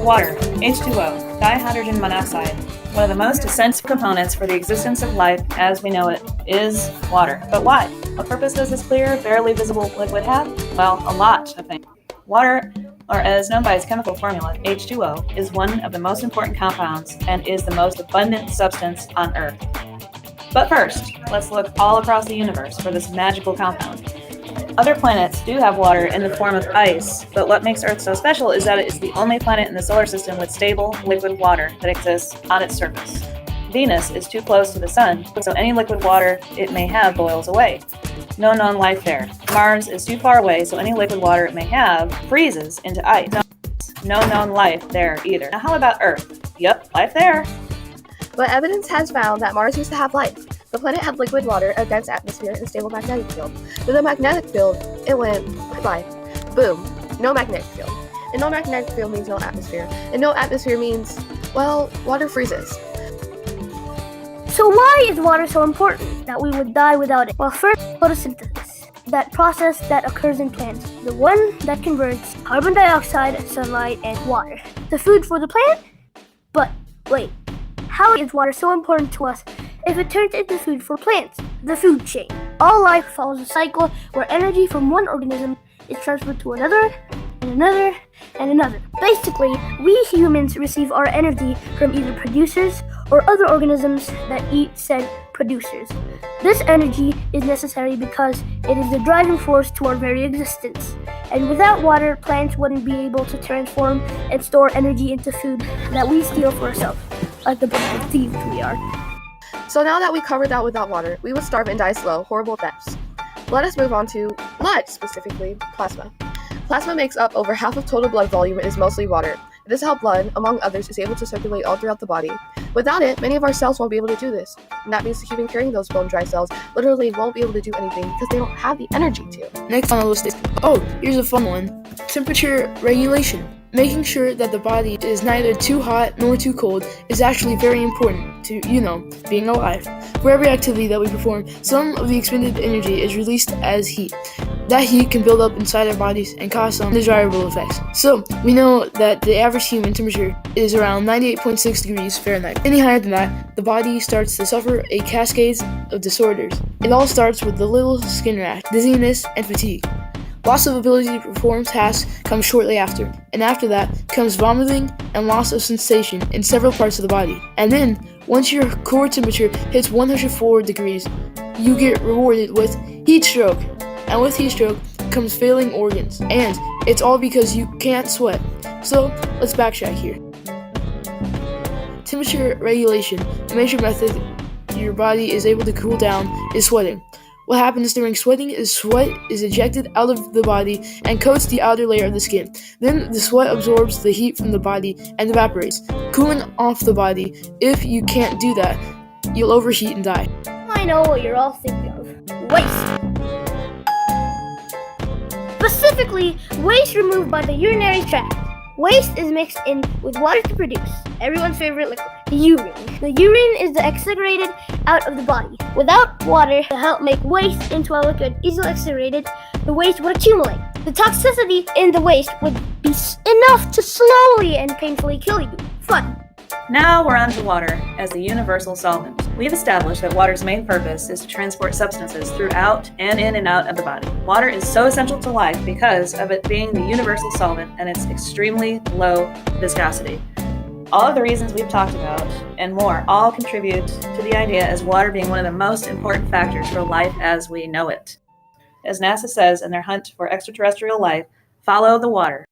Water, H2O, dihydrogen monoxide, one of the most essential components for the existence of life as we know it, is water. But why? What purpose does this clear, barely visible liquid have? Well, a lot of things. Water, or as known by its chemical formula, H2O, is one of the most important compounds and is the most abundant substance on Earth. But first, let's look all across the universe for this magical compound. Other planets do have water in the form of ice, but what makes Earth so special is that it is the only planet in the solar system with stable, liquid water that exists on its surface. Venus is too close to the sun, so any liquid water it may have boils away. No known life there. Mars is too far away, so any liquid water it may have freezes into ice. No known life there either. Now how about Earth? Yep, life there. But evidence has found that Mars used to have life. The planet had liquid water, a dense atmosphere, and a stable magnetic field. With a magnetic field, it went bye-bye. Boom. No magnetic field. And no magnetic field means no atmosphere. And no atmosphere means, well, water freezes. So why is water so important that we would die without it? Well, first, photosynthesis. That process that occurs in plants. The one that converts carbon dioxide, sunlight, and water. The food for the plant? But wait, how is water so important to us if it turns into food for plants? The food chain. All life follows a cycle where energy from one organism is transferred to another, and another, and another. Basically, we humans receive our energy from either producers or other organisms that eat said producers. This energy is necessary because it is the driving force to our very existence. And without water, plants wouldn't be able to transform and store energy into food that we steal for ourselves, like the bunch of thieves we are. So now that we covered that without water, we would starve and die slow, horrible deaths. Let us move on to blood, specifically plasma. Plasma makes up over half of total blood volume and is mostly water. It is how blood, among others, is able to circulate all throughout the body. Without it, many of our cells won't be able to do this. And that means the human carrying those bone-dry cells literally won't be able to do anything because they don't have the energy to. Next on the list is, here's a fun one. Temperature regulation. Making sure that the body is neither too hot nor too cold is actually very important to, being alive. For every activity that we perform, some of the expended energy is released as heat. That heat can build up inside our bodies and cause some undesirable effects. So, we know that the average human temperature is around 98.6 degrees Fahrenheit. Any higher than that, the body starts to suffer a cascade of disorders. It all starts with the little skin rash, dizziness, and fatigue. Loss of ability to perform tasks comes shortly after, and after that comes vomiting and loss of sensation in several parts of the body. And then, once your core temperature hits 104 degrees, you get rewarded with heat stroke. And with heat stroke comes failing organs, and it's all because you can't sweat. So, let's backtrack here. Temperature regulation, the major method your body is able to cool down, is sweating. What happens during sweating is sweat is ejected out of the body and coats the outer layer of the skin. Then the sweat absorbs the heat from the body and evaporates, cooling off the body. If you can't do that, you'll overheat and die. I know what you're all thinking of. Waste. Specifically, waste removed by the urinary tract. Waste is mixed in with water to produce everyone's favorite liquid, the urine. The urine is excreted out of the body. Without water to help make waste into a liquid easily excreted, the waste would accumulate. The toxicity in the waste would be enough to slowly and painfully kill you. Fun. Now we're on to water as the universal solvent. We've established that water's main purpose is to transport substances throughout and in and out of the body. Water is so essential to life because of it being the universal solvent and its extremely low viscosity. All of the reasons we've talked about and more all contribute to the idea as water being one of the most important factors for life as we know it. As NASA says in their hunt for extraterrestrial life, follow the water.